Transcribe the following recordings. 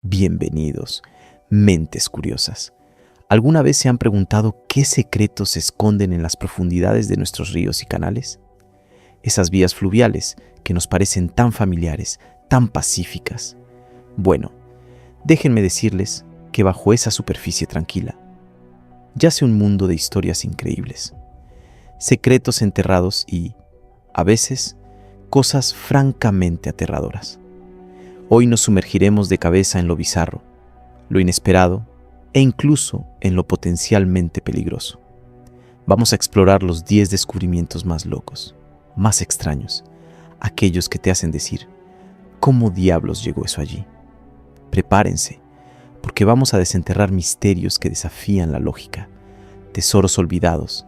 Bienvenidos, mentes curiosas. ¿Alguna vez se han preguntado qué secretos se esconden en las profundidades de nuestros ríos y canales? Esas vías fluviales que nos parecen tan familiares, tan pacíficas. Bueno, déjenme decirles que bajo esa superficie tranquila yace un mundo de historias increíbles, secretos enterrados y, a veces, cosas francamente aterradoras. Hoy nos sumergiremos de cabeza en lo bizarro, lo inesperado e incluso en lo potencialmente peligroso. Vamos a explorar los 10 descubrimientos más locos, más extraños, aquellos que te hacen decir, ¿cómo diablos llegó eso allí? Prepárense, porque vamos a desenterrar misterios que desafían la lógica, tesoros olvidados,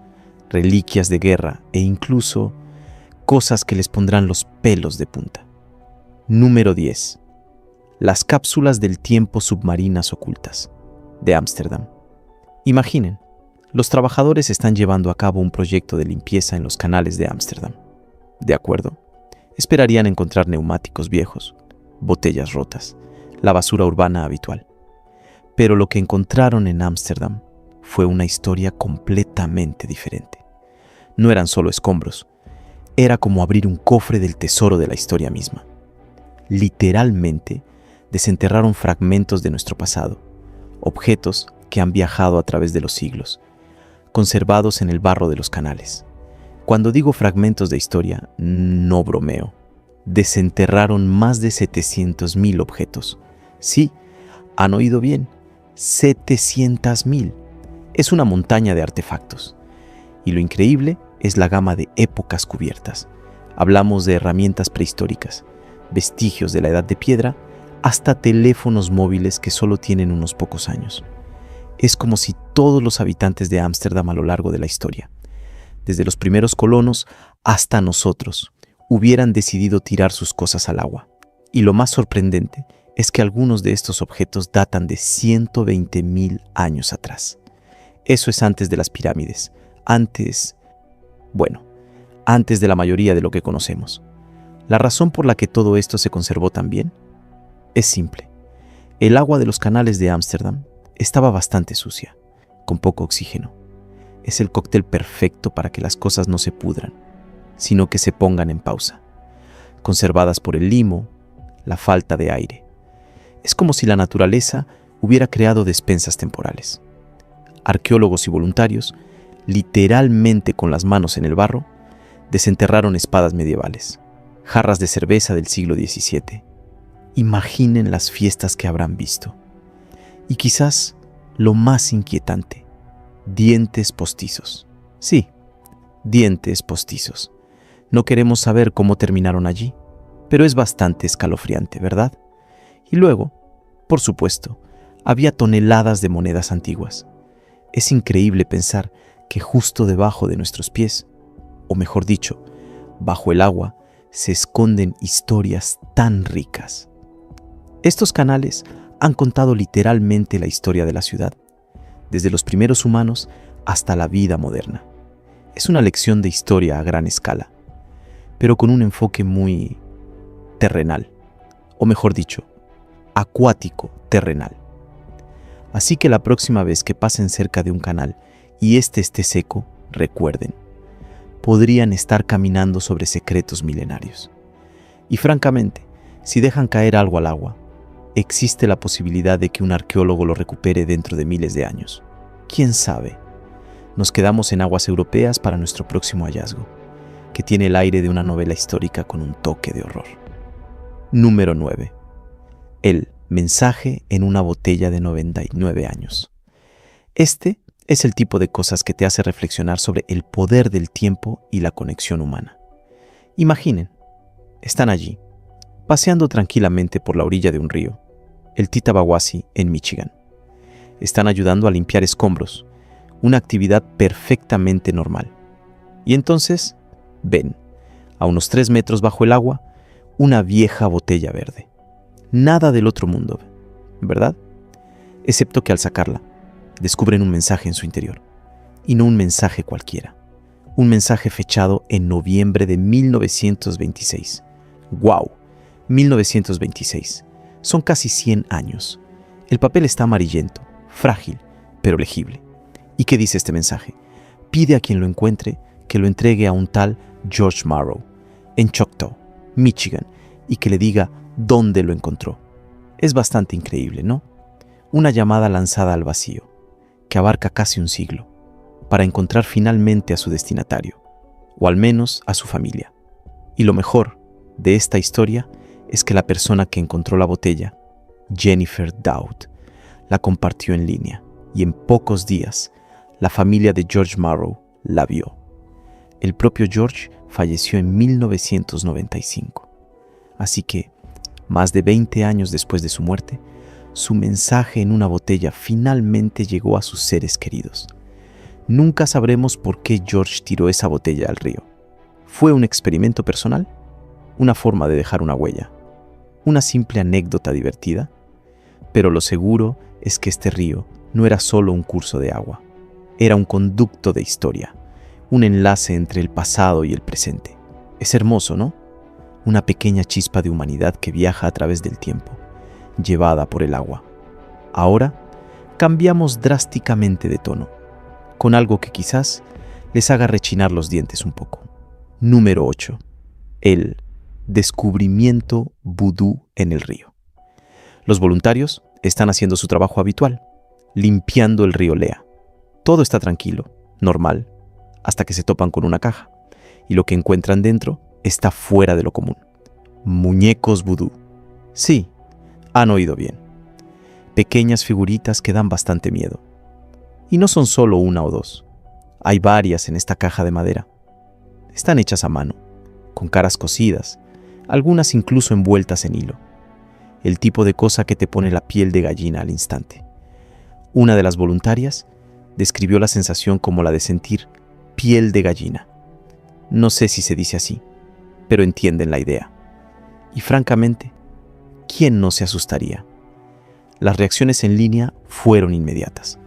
reliquias de guerra e incluso cosas que les pondrán los pelos de punta. Número 10. Las cápsulas del tiempo submarinas ocultas, de Ámsterdam. Imaginen, los trabajadores están llevando a cabo un proyecto de limpieza en los canales de Ámsterdam. ¿De acuerdo? Esperarían encontrar neumáticos viejos, botellas rotas, la basura urbana habitual. Pero lo que encontraron en Ámsterdam fue una historia completamente diferente. No eran solo escombros, era como abrir un cofre del tesoro de la historia misma. Literalmente, desenterraron fragmentos de nuestro pasado, objetos que han viajado a través de los siglos, conservados en el barro de los canales. Cuando digo fragmentos de historia, no bromeo. Desenterraron más de 700,000 objetos. Sí, han oído bien, 700,000. Es una montaña de artefactos. Y lo increíble es la gama de épocas cubiertas. Hablamos de herramientas prehistóricas, vestigios de la Edad de Piedra, hasta teléfonos móviles que solo tienen unos pocos años. Es como si todos los habitantes de Ámsterdam a lo largo de la historia, desde los primeros colonos hasta nosotros, hubieran decidido tirar sus cosas al agua. Y lo más sorprendente es que algunos de estos objetos datan de 120,000 años atrás. Eso es antes de las pirámides, antes de la mayoría de lo que conocemos. La razón por la que todo esto se conservó tan bien es simple. El agua de los canales de Ámsterdam estaba bastante sucia, con poco oxígeno. Es el cóctel perfecto para que las cosas no se pudran, sino que se pongan en pausa, conservadas por el limo, la falta de aire. Es como si la naturaleza hubiera creado despensas temporales. Arqueólogos y voluntarios, literalmente con las manos en el barro, desenterraron espadas medievales, jarras de cerveza del siglo XVII. Imaginen las fiestas que habrán visto. Y quizás lo más inquietante, dientes postizos. Sí, dientes postizos. No queremos saber cómo terminaron allí, pero es bastante escalofriante, ¿verdad? Y luego, por supuesto, había toneladas de monedas antiguas. Es increíble pensar que justo debajo de nuestros pies, o mejor dicho, bajo el agua, se esconden historias tan ricas. Estos canales han contado literalmente la historia de la ciudad, desde los primeros humanos hasta la vida moderna. Es una lección de historia a gran escala, pero con un enfoque muy terrenal, o mejor dicho, acuático terrenal. Así que la próxima vez que pasen cerca de un canal y este esté seco, recuerden, podrían estar caminando sobre secretos milenarios. Y francamente, si dejan caer algo al agua, existe la posibilidad de que un arqueólogo lo recupere dentro de miles de años. ¿Quién sabe? Nos quedamos en aguas europeas para nuestro próximo hallazgo, que tiene el aire de una novela histórica con un toque de horror. Número 9. El mensaje en una botella de 99 años. Este es el tipo de cosas que te hace reflexionar sobre el poder del tiempo y la conexión humana. Imaginen, están allí, paseando tranquilamente por la orilla de un río, el Tittabawassee en Michigan. Están ayudando a limpiar escombros, una actividad perfectamente normal. Y entonces, ven, a unos 3 metros bajo el agua, una vieja botella verde. Nada del otro mundo, ¿verdad? Excepto que al sacarla, descubren un mensaje en su interior. Y no un mensaje cualquiera. Un mensaje fechado en noviembre de 1926. ¡Wow! 1926. Son casi 100 años. El papel está amarillento, frágil, pero legible. ¿Y qué dice este mensaje? Pide a quien lo encuentre que lo entregue a un tal George Morrow, en Choctaw, Michigan, y que le diga dónde lo encontró. Es bastante increíble, ¿no? Una llamada lanzada al vacío, que abarca casi un siglo, para encontrar finalmente a su destinatario, o al menos a su familia. Y lo mejor de esta historia es que la persona que encontró la botella, Jennifer Dowd, la compartió en línea, y en pocos días la familia de George Morrow la vio. El propio George falleció en 1995. Así que, más de 20 años después de su muerte, su mensaje en una botella finalmente llegó a sus seres queridos. Nunca sabremos por qué George tiró esa botella al río. ¿Fue un experimento personal? ¿Una forma de dejar una huella? ¿Una simple anécdota divertida? Pero lo seguro es que este río no era solo un curso de agua. Era un conducto de historia, un enlace entre el pasado y el presente. Es hermoso, ¿no? Una pequeña chispa de humanidad que viaja a través del tiempo, llevada por el agua. Ahora, cambiamos drásticamente de tono, con algo que quizás les haga rechinar los dientes un poco. Número 8. El descubrimiento vudú en el río. Los voluntarios están haciendo su trabajo habitual, limpiando el río Lea. Todo está tranquilo, normal, hasta que se topan con una caja, y lo que encuentran dentro está fuera de lo común. Muñecos vudú. Sí, han oído bien. Pequeñas figuritas que dan bastante miedo. Y no son solo una o dos. Hay varias en esta caja de madera. Están hechas a mano, con caras cosidas, algunas incluso envueltas en hilo. El tipo de cosa que te pone la piel de gallina al instante. Una de las voluntarias describió la sensación como la de sentir piel de gallina. No sé si se dice así, pero entienden la idea. Y francamente, ¿quién no se asustaría? Las reacciones en línea fueron inmediatas.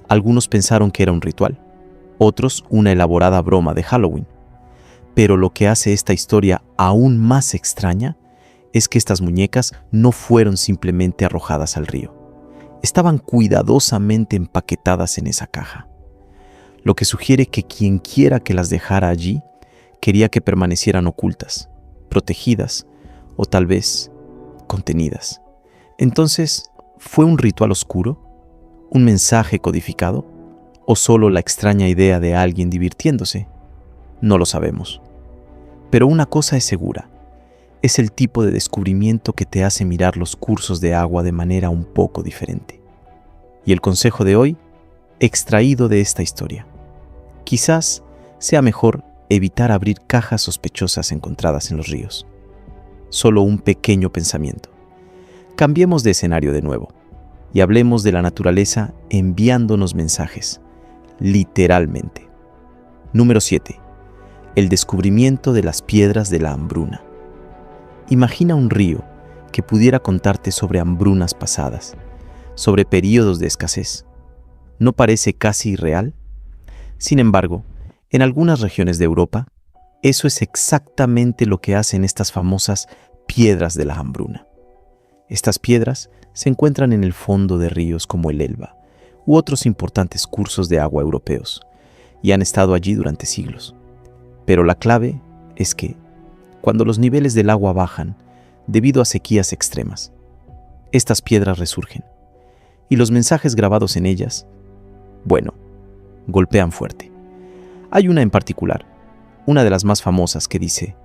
Algunos pensaron que era un ritual, otros una elaborada broma de Halloween. Pero lo que hace esta historia aún más extraña es que estas muñecas no fueron simplemente arrojadas al río. Estaban cuidadosamente empaquetadas en esa caja, lo que sugiere que quien quiera que las dejara allí quería que permanecieran ocultas, protegidas o tal vez contenidas. Entonces, ¿fue un ritual oscuro? ¿Un mensaje codificado? ¿O solo la extraña idea de alguien divirtiéndose? No lo sabemos. Pero una cosa es segura. Es el tipo de descubrimiento que te hace mirar los cursos de agua de manera un poco diferente. Y el consejo de hoy, extraído de esta historia. Quizás sea mejor evitar abrir cajas sospechosas encontradas en los ríos. Solo un pequeño pensamiento. Cambiemos de escenario de nuevo y hablemos de la naturaleza enviándonos mensajes, literalmente. Número 7. El descubrimiento de las piedras de la hambruna. Imagina un río que pudiera contarte sobre hambrunas pasadas, sobre períodos de escasez. ¿No parece casi irreal? Sin embargo, en algunas regiones de Europa, eso es exactamente lo que hacen estas famosas piedras de la hambruna. Estas piedras se encuentran en el fondo de ríos como el Elba u otros importantes cursos de agua europeos y han estado allí durante siglos. Pero la clave es que, cuando los niveles del agua bajan debido a sequías extremas, estas piedras resurgen y los mensajes grabados en ellas, bueno, golpean fuerte. Hay una en particular, una de las más famosas que dice: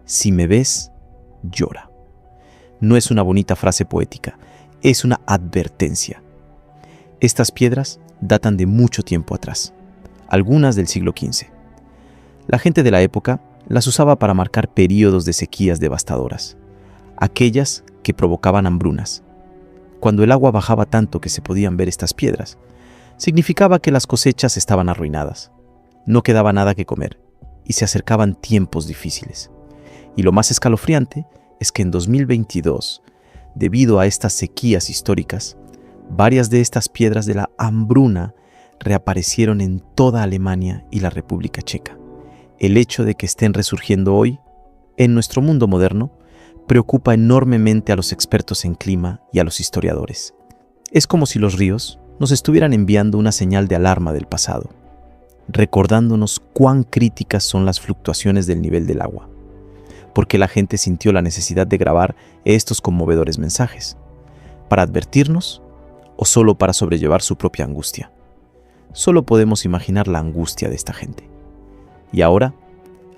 si me ves, llora. No es una bonita frase poética, es una advertencia. Estas piedras datan de mucho tiempo atrás, algunas del siglo XV. La gente de la época las usaba para marcar períodos de sequías devastadoras, aquellas que provocaban hambrunas. Cuando el agua bajaba tanto que se podían ver estas piedras, significaba que las cosechas estaban arruinadas, no quedaba nada que comer y se acercaban tiempos difíciles. Y lo más escalofriante es que en 2022, debido a estas sequías históricas, varias de estas piedras de la hambruna reaparecieron en toda Alemania y la República Checa. El hecho de que estén resurgiendo hoy, en nuestro mundo moderno, preocupa enormemente a los expertos en clima y a los historiadores. Es como si los ríos nos estuvieran enviando una señal de alarma del pasado, recordándonos cuán críticas son las fluctuaciones del nivel del agua, porque la gente sintió la necesidad de grabar estos conmovedores mensajes, para advertirnos o solo para sobrellevar su propia angustia. Solo podemos imaginar la angustia de esta gente. Y ahora,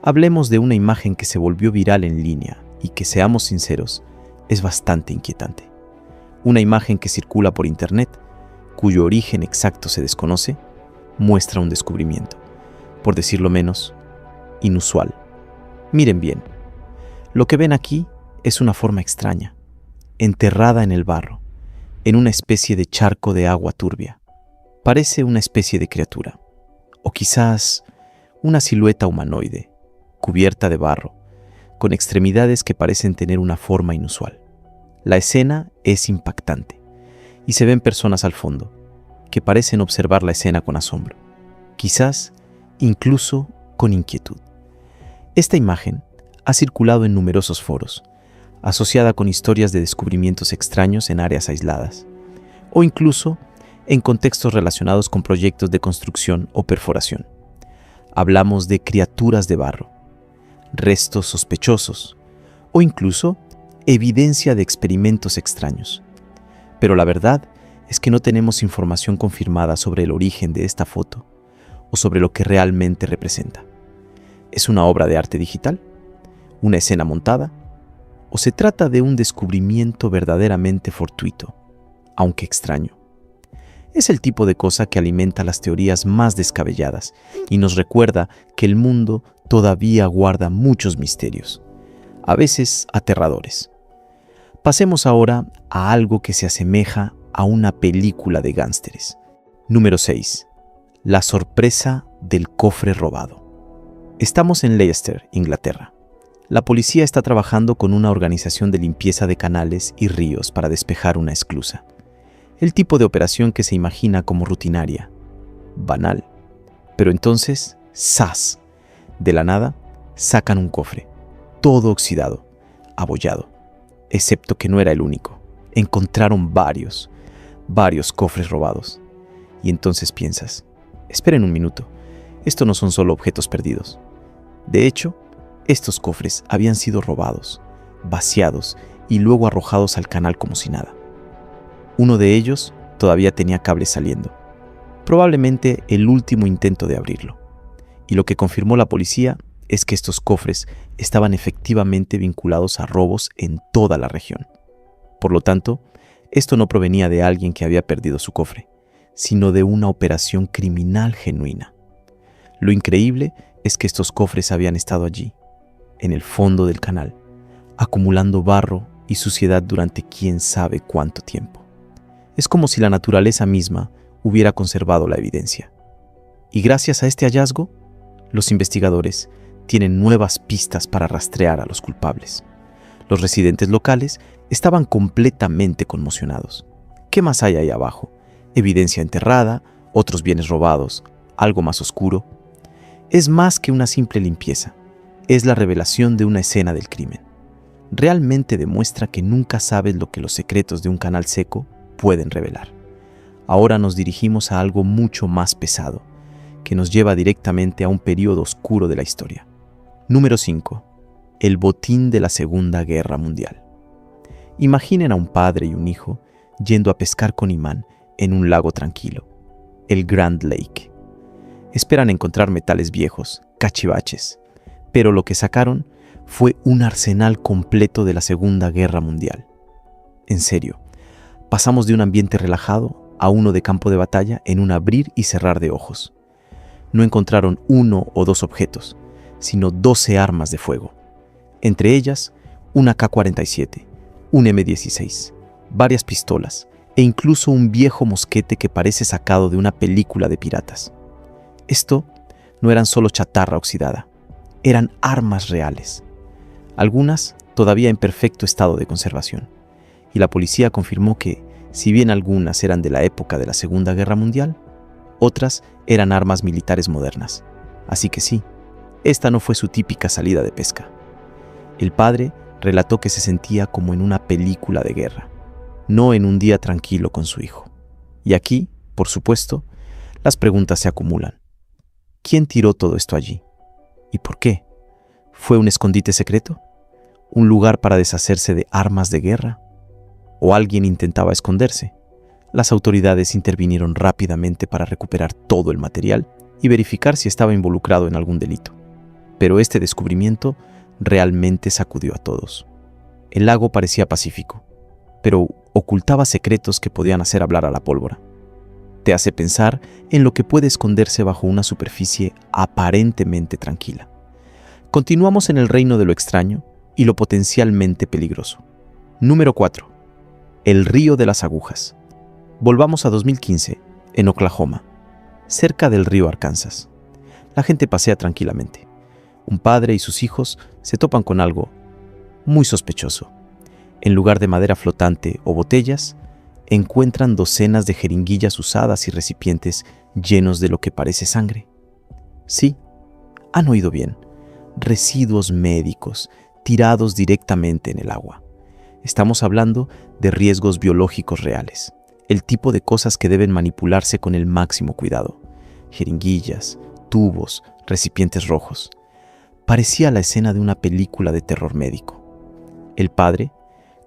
hablemos de una imagen que se volvió viral en línea y que, seamos sinceros, es bastante inquietante. Una imagen que circula por internet, cuyo origen exacto se desconoce, muestra un descubrimiento, por decirlo menos, inusual. Miren bien, lo que ven aquí es una forma extraña, enterrada en el barro, en una especie de charco de agua turbia. Parece una especie de criatura, o quizás una silueta humanoide, cubierta de barro, con extremidades que parecen tener una forma inusual. La escena es impactante, y se ven personas al fondo, que parecen observar la escena con asombro, quizás incluso con inquietud. Esta imagen ha circulado en numerosos foros, asociada con historias de descubrimientos extraños en áreas aisladas, o incluso en contextos relacionados con proyectos de construcción o perforación. Hablamos de criaturas de barro, restos sospechosos o incluso evidencia de experimentos extraños. Pero la verdad es que no tenemos información confirmada sobre el origen de esta foto o sobre lo que realmente representa. ¿Es una obra de arte digital? ¿Una escena montada? ¿O se trata de un descubrimiento verdaderamente fortuito, aunque extraño? Es el tipo de cosa que alimenta las teorías más descabelladas y nos recuerda que el mundo todavía guarda muchos misterios, a veces aterradores. Pasemos ahora a algo que se asemeja a una película de gángsteres. Número 6. La sorpresa del cofre robado. Estamos en Leicester, Inglaterra. La policía está trabajando con una organización de limpieza de canales y ríos para despejar una esclusa. El tipo de operación que se imagina como rutinaria, banal. Pero entonces, ¡zas! De la nada, sacan un cofre, todo oxidado, abollado. Excepto que no era el único. Encontraron varios cofres robados. Y entonces piensas, esperen un minuto, estos no son solo objetos perdidos. De hecho, estos cofres habían sido robados, vaciados y luego arrojados al canal como si nada. Uno de ellos todavía tenía cables saliendo, probablemente el último intento de abrirlo. Y lo que confirmó la policía es que estos cofres estaban efectivamente vinculados a robos en toda la región. Por lo tanto, esto no provenía de alguien que había perdido su cofre, sino de una operación criminal genuina. Lo increíble es que estos cofres habían estado allí, en el fondo del canal, acumulando barro y suciedad durante quién sabe cuánto tiempo. Es como si la naturaleza misma hubiera conservado la evidencia. Y gracias a este hallazgo, los investigadores tienen nuevas pistas para rastrear a los culpables. Los residentes locales estaban completamente conmocionados. ¿Qué más hay ahí abajo? Evidencia enterrada, otros bienes robados, algo más oscuro. Es más que una simple limpieza. Es la revelación de una escena del crimen. Realmente demuestra que nunca sabes lo que los secretos de un canal seco pueden revelar. Ahora nos dirigimos a algo mucho más pesado, que nos lleva directamente a un periodo oscuro de la historia. Número 5. El botín de la Segunda Guerra Mundial. Imaginen a un padre y un hijo yendo a pescar con imán en un lago tranquilo, el Grand Lake. Esperan encontrar metales viejos, cachivaches, pero lo que sacaron fue un arsenal completo de la Segunda Guerra Mundial. En serio, pasamos de un ambiente relajado a uno de campo de batalla en un abrir y cerrar de ojos. No encontraron 1 o 2 objetos, sino 12 armas de fuego. Entre ellas, una AK-47, un M16, varias pistolas e incluso un viejo mosquete que parece sacado de una película de piratas. Esto no eran solo chatarra oxidada, eran armas reales. Algunas todavía en perfecto estado de conservación. Y la policía confirmó que, si bien algunas eran de la época de la Segunda Guerra Mundial, otras eran armas militares modernas. Así que sí, esta no fue su típica salida de pesca. El padre relató que se sentía como en una película de guerra, no en un día tranquilo con su hijo. Y aquí, por supuesto, las preguntas se acumulan. ¿Quién tiró todo esto allí? ¿Y por qué? ¿Fue un escondite secreto? ¿Un lugar para deshacerse de armas de guerra? ¿O alguien intentaba esconderse? Las autoridades intervinieron rápidamente para recuperar todo el material y verificar si estaba involucrado en algún delito. Pero este descubrimiento realmente sacudió a todos. El lago parecía pacífico, pero ocultaba secretos que podían hacer hablar a la pólvora. Te hace pensar en lo que puede esconderse bajo una superficie aparentemente tranquila. Continuamos en el reino de lo extraño y lo potencialmente peligroso. Número 4. El río de las agujas. Volvamos a 2015, en Oklahoma, cerca del río Arkansas. La gente pasea tranquilamente. Un padre y sus hijos se topan con algo muy sospechoso. En lugar de madera flotante o botellas, encuentran docenas de jeringuillas usadas y recipientes llenos de lo que parece sangre. Sí, han oído bien. Residuos médicos tirados directamente en el agua. Estamos hablando de riesgos biológicos reales, el tipo de cosas que deben manipularse con el máximo cuidado. Jeringuillas, tubos, recipientes rojos. Parecía la escena de una película de terror médico. El padre,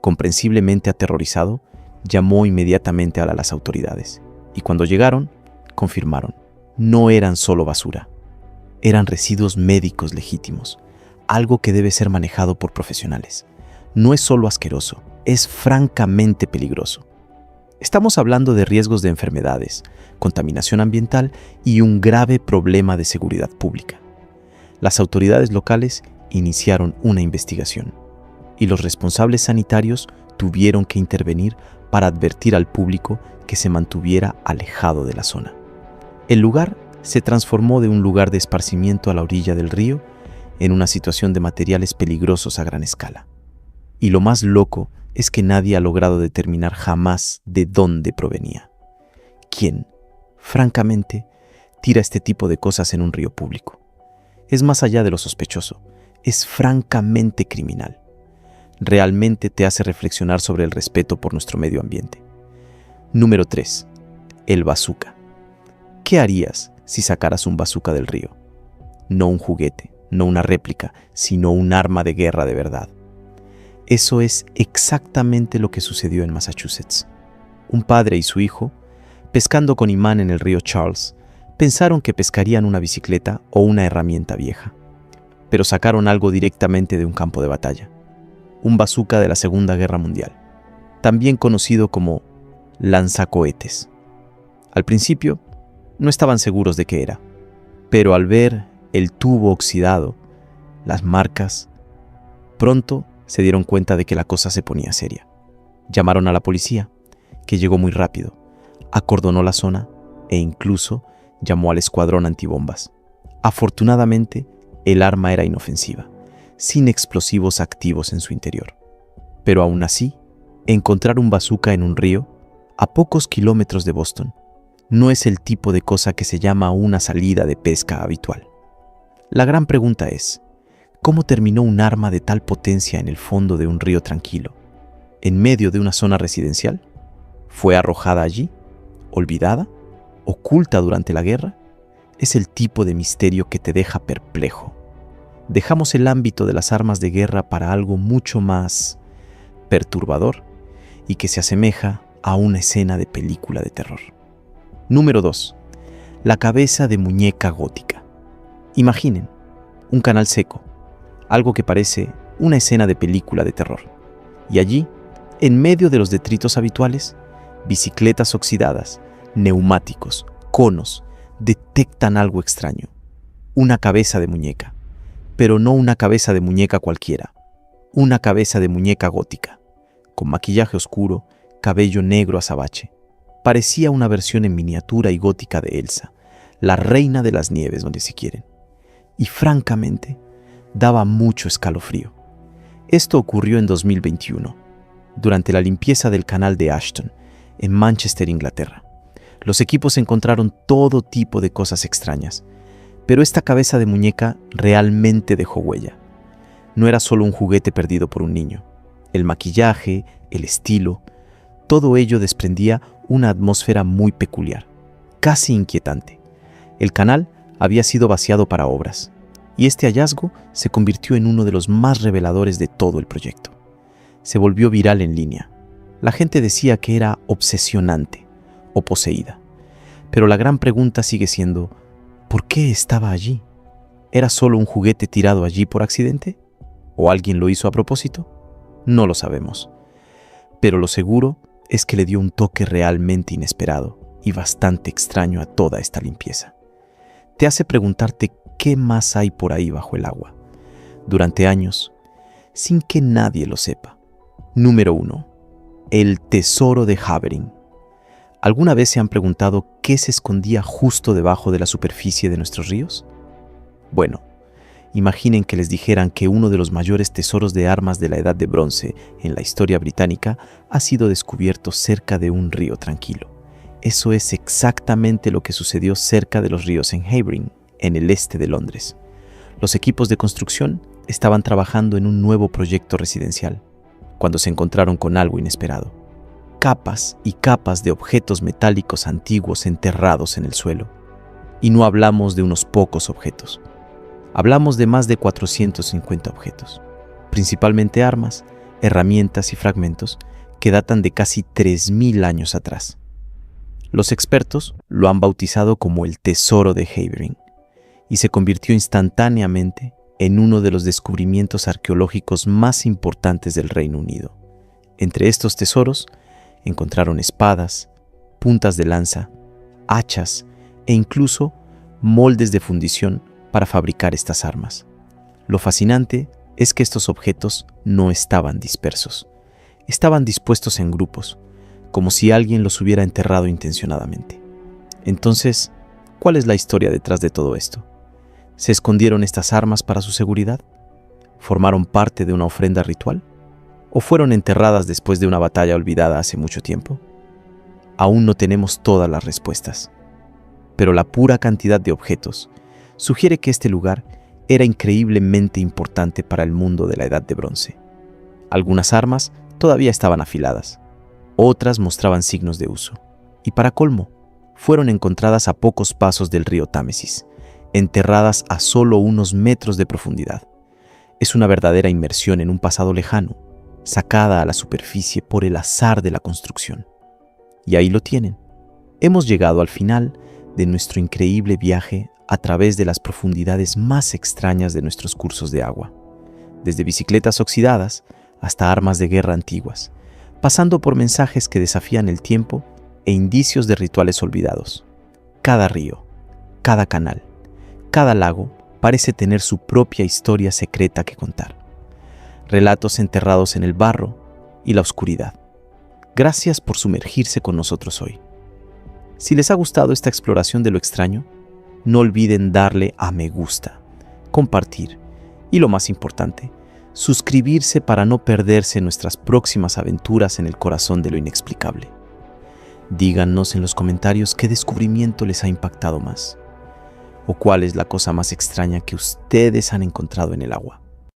comprensiblemente aterrorizado, llamó inmediatamente a las autoridades, y cuando llegaron, confirmaron, no eran solo basura, eran residuos médicos legítimos, algo que debe ser manejado por profesionales. No es solo asqueroso, es francamente peligroso. Estamos hablando de riesgos de enfermedades, contaminación ambiental y un grave problema de seguridad pública. Las autoridades locales iniciaron una investigación y los responsables sanitarios tuvieron que intervenir para advertir al público que se mantuviera alejado de la zona. El lugar se transformó de un lugar de esparcimiento a la orilla del río en una situación de materiales peligrosos a gran escala. Y lo más loco es que nadie ha logrado determinar jamás de dónde provenía. ¿Quién, francamente, tira este tipo de cosas en un río público? Es más allá de lo sospechoso, es francamente criminal. Realmente te hace reflexionar sobre el respeto por nuestro medio ambiente. Número 3. El bazooka. ¿Qué harías si sacaras un bazooka del río? No un juguete, no una réplica, sino un arma de guerra de verdad. Eso es exactamente lo que sucedió en Massachusetts. Un padre y su hijo, pescando con imán en el río Charles, pensaron que pescarían una bicicleta o una herramienta vieja, pero sacaron algo directamente de un campo de batalla. Un bazooka de la Segunda Guerra Mundial, también conocido como lanzacohetes. Al principio, no estaban seguros de qué era, pero al ver el tubo oxidado, las marcas, pronto se dieron cuenta de que la cosa se ponía seria. Llamaron a la policía, que llegó muy rápido, acordonó la zona e incluso llamó al escuadrón antibombas. Afortunadamente, el arma era inofensiva, sin explosivos activos en su interior. Pero aún así, encontrar un bazooka en un río, a pocos kilómetros de Boston, no es el tipo de cosa que se llama una salida de pesca habitual. La gran pregunta es, ¿cómo terminó un arma de tal potencia en el fondo de un río tranquilo, en medio de una zona residencial? ¿Fue arrojada allí? ¿Olvidada? ¿Oculta durante la guerra? Es el tipo de misterio que te deja perplejo. Dejamos el ámbito de las armas de guerra para algo mucho más perturbador y que se asemeja a una escena de película de terror. Número 2. La cabeza de muñeca gótica. Imaginen un canal seco, algo que parece una escena de película de terror. Y allí, en medio de los detritos habituales, bicicletas oxidadas, neumáticos, conos, detectan algo extraño. Una cabeza de muñeca. Pero no una cabeza de muñeca cualquiera. Una cabeza de muñeca gótica, con maquillaje oscuro, cabello negro azabache. Parecía una versión en miniatura y gótica de Elsa, la reina de las nieves donde se quieren. Y francamente, daba mucho escalofrío. Esto ocurrió en 2021, durante la limpieza del canal de Ashton, en Manchester, Inglaterra. Los equipos encontraron todo tipo de cosas extrañas, pero esta cabeza de muñeca realmente dejó huella. No era solo un juguete perdido por un niño. El maquillaje, el estilo, todo ello desprendía una atmósfera muy peculiar, casi inquietante. El canal había sido vaciado para obras, y este hallazgo se convirtió en uno de los más reveladores de todo el proyecto. Se volvió viral en línea. La gente decía que era obsesionante o poseída. Pero la gran pregunta sigue siendo, ¿por qué estaba allí? ¿Era solo un juguete tirado allí por accidente? ¿O alguien lo hizo a propósito? No lo sabemos. Pero lo seguro es que le dio un toque realmente inesperado y bastante extraño a toda esta limpieza. Te hace preguntarte qué más hay por ahí bajo el agua, durante años, sin que nadie lo sepa. Número 1. El tesoro de Havering. ¿Alguna vez se han preguntado qué se escondía justo debajo de la superficie de nuestros ríos? Bueno, imaginen que les dijeran que uno de los mayores tesoros de armas de la Edad de Bronce en la historia británica ha sido descubierto cerca de un río tranquilo. Eso es exactamente lo que sucedió cerca de los ríos en Havering, en el este de Londres. Los equipos de construcción estaban trabajando en un nuevo proyecto residencial, cuando se encontraron con algo inesperado. Capas y capas de objetos metálicos antiguos enterrados en el suelo. Y no hablamos de unos pocos objetos. Hablamos de más de 450 objetos, principalmente armas, herramientas y fragmentos que datan de casi 3.000 años atrás. Los expertos lo han bautizado como el tesoro de Havering y se convirtió instantáneamente en uno de los descubrimientos arqueológicos más importantes del Reino Unido. Entre estos tesoros encontraron espadas, puntas de lanza, hachas e incluso moldes de fundición para fabricar estas armas. Lo fascinante es que estos objetos no estaban dispersos. Estaban dispuestos en grupos, como si alguien los hubiera enterrado intencionadamente. Entonces, ¿cuál es la historia detrás de todo esto? ¿Se escondieron estas armas para su seguridad? ¿Formaron parte de una ofrenda ritual? ¿O fueron enterradas después de una batalla olvidada hace mucho tiempo? Aún no tenemos todas las respuestas, pero la pura cantidad de objetos sugiere que este lugar era increíblemente importante para el mundo de la Edad de Bronce. Algunas armas todavía estaban afiladas, otras mostraban signos de uso, y para colmo, fueron encontradas a pocos pasos del río Támesis, enterradas a solo unos metros de profundidad. Es una verdadera inmersión en un pasado lejano, sacada a la superficie por el azar de la construcción. Y ahí lo tienen. Hemos llegado al final de nuestro increíble viaje a través de las profundidades más extrañas de nuestros cursos de agua, desde bicicletas oxidadas hasta armas de guerra antiguas, pasando por mensajes que desafían el tiempo e indicios de rituales olvidados. Cada río, cada canal, cada lago parece tener su propia historia secreta que contar. Relatos enterrados en el barro y la oscuridad. Gracias por sumergirse con nosotros hoy. Si les ha gustado esta exploración de lo extraño, no olviden darle a me gusta, compartir y, lo más importante, suscribirse para no perderse nuestras próximas aventuras en el corazón de lo inexplicable. Díganos en los comentarios qué descubrimiento les ha impactado más o cuál es la cosa más extraña que ustedes han encontrado en el agua.